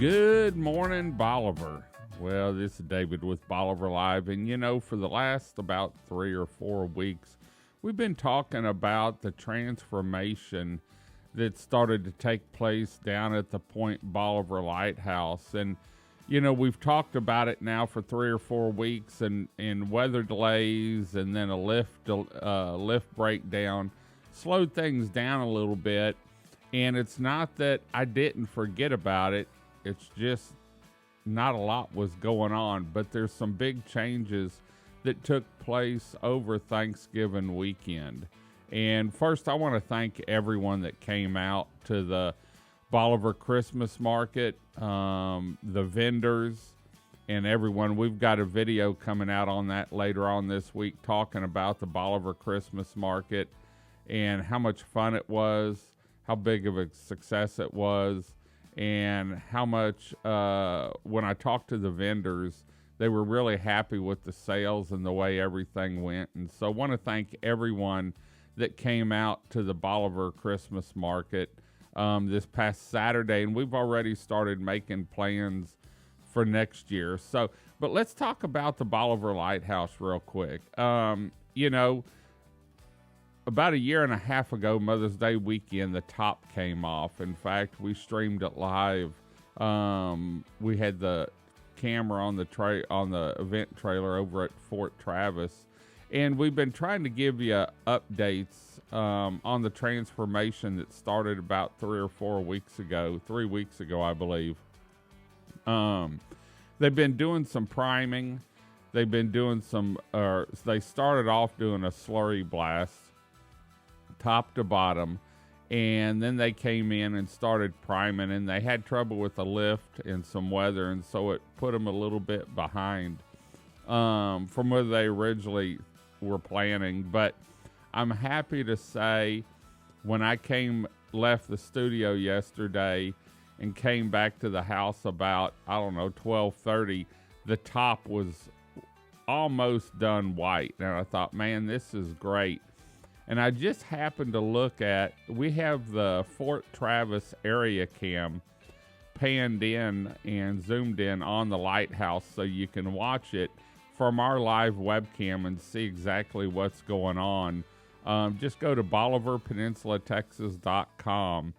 Good morning, Bolivar. Well, this is David with Bolivar Live, and for the last about 3 or 4 weeks, we've been talking about the transformation that started to take place down at the Point Bolivar Lighthouse. And, we've talked about it now for 3 or 4 weeks, and weather delays and then a lift breakdown slowed things down a little bit. And it's not that I didn't forget about it. It's just not a lot was going on, but there's some big changes that took place over Thanksgiving weekend. And first, I want to thank everyone that came out to the Bolivar Christmas Market, the vendors, and everyone. We've got a video coming out on that later on this week talking about the Bolivar Christmas Market and how much fun it was, how big of a success it was, and how much, when I talked to the vendors, they were really happy with the sales and the way everything went. And so I want to thank everyone that came out to the Bolivar Christmas Market this past Saturday, and we've already started making plans for next year. But let's talk about the Bolivar Lighthouse real quick. About a year and a half ago, Mother's Day weekend, the top came off. In fact, we streamed it live. We had the camera on the event trailer over at Fort Travis, and we've been trying to give you updates on the transformation that started about 3 weeks ago, I believe. They've been doing some priming. They've been doing they started off doing a slurry blast, top to bottom, and then they came in and started priming, and they had trouble with the lift and some weather, and so it put them a little bit behind from where they originally were planning. But I'm happy to say when I left the studio yesterday and came back to the house about 12:30, the top was almost done white, and I thought, man, this is great. And I just happened to look we have the Fort Travis area cam panned in and zoomed in on the lighthouse so you can watch it from our live webcam and see exactly what's going on. Just go to BolivarPeninsulaTexas.com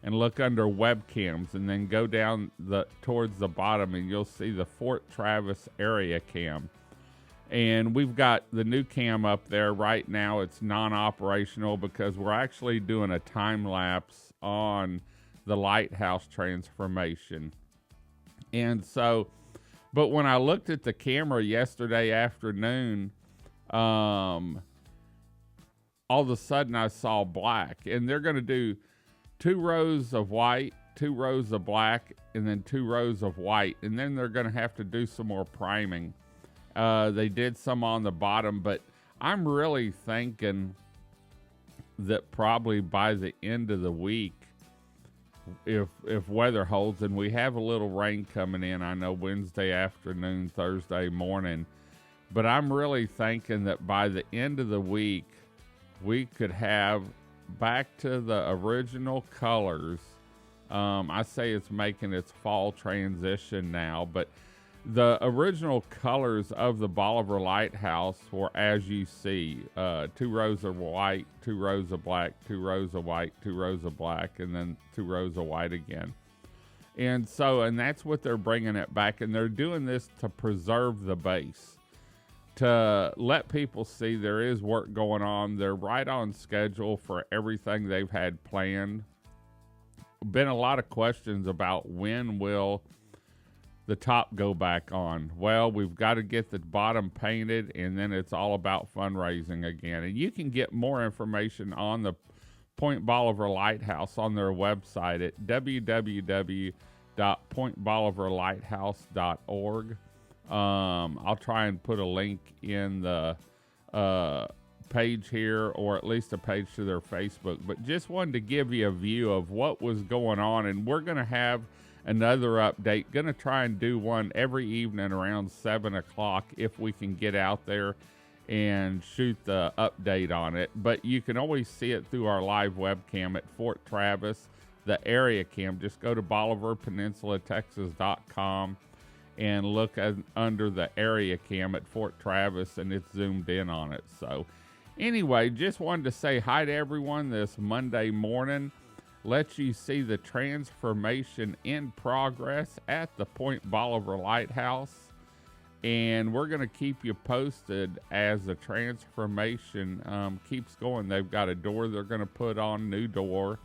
and look under webcams, and then go down towards the bottom, and you'll see the Fort Travis area cam. And we've got the new cam up there right now. It's non-operational because we're actually doing a time lapse on the lighthouse transformation. And so, but when I looked at the camera yesterday afternoon, all of a sudden I saw black. And they're going to do 2 rows of white, 2 rows of black, and then 2 rows of white. And then they're going to have to do some more priming. They did some on the bottom, but I'm really thinking that probably by the end of the week, if weather holds, and we have a little rain coming in, I know Wednesday afternoon, Thursday morning, but I'm really thinking that by the end of the week, we could have back to the original colors. I say it's making its fall transition now, but the original colors of the Bolivar Lighthouse were, as you see, 2 rows of white, 2 rows of black, 2 rows of white, 2 rows of black, and then 2 rows of white again. And that's what they're bringing it back. And they're doing this to preserve the base, to let people see there is work going on. They're right on schedule for everything they've had planned. Been a lot of questions about when will the top go back on. Well, we've got to get the bottom painted, and then it's all about fundraising again. And you can get more information on the Point Bolivar Lighthouse on their website at www.pointbolivarlighthouse.org. I'll try and put a link in the page here, or at least a page to their Facebook. But just wanted to give you a view of what was going on, and we're going to have another update. Going to try and do one every evening around 7 o'clock if we can get out there and shoot the update on it. But you can always see it through our live webcam at Fort Travis. the area cam. Just go to BolivarPeninsulaTexas.com and look under the area cam at Fort Travis, and it's zoomed in on it. So anyway, just wanted to say hi to everyone this Monday morning. Let you see the transformation in progress at the Point Bolivar Lighthouse. And we're going to keep you posted as the transformation keeps going. They've got a door they're going to put on, new door.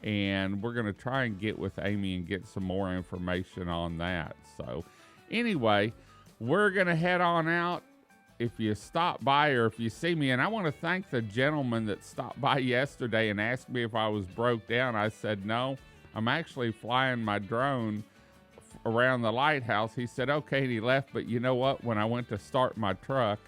And we're going to try and get with Amy and get some more information on that. So anyway, we're going to head on out. If you stop by or if you see me, and I want to thank the gentleman that stopped by yesterday and asked me if I was broke down. I said, no, I'm actually flying my drone around the lighthouse. He said, okay, and he left. But you know what? When I went to start my truck,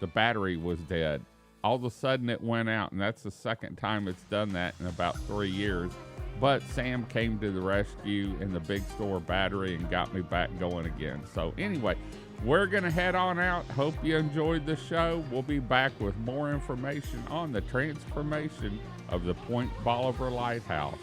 the battery was dead. All of a sudden it went out, and that's the second time it's done that in about 3 years. But Sam came to the rescue in the big store battery and got me back going again. So anyway, we're going to head on out. Hope you enjoyed the show. We'll be back with more information on the transformation of the Point Bolivar Lighthouse.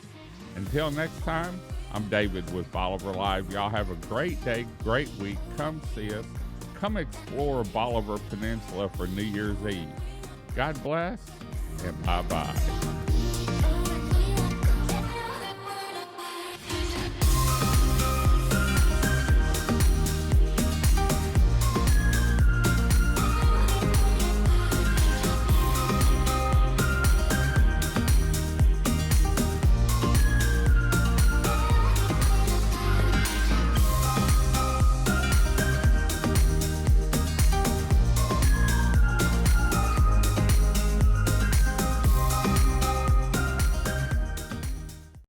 Until next time, I'm David with Bolivar Live. Y'all have a great day, great week. Come see us. Come explore Bolivar Peninsula for New Year's Eve. God bless, and bye-bye.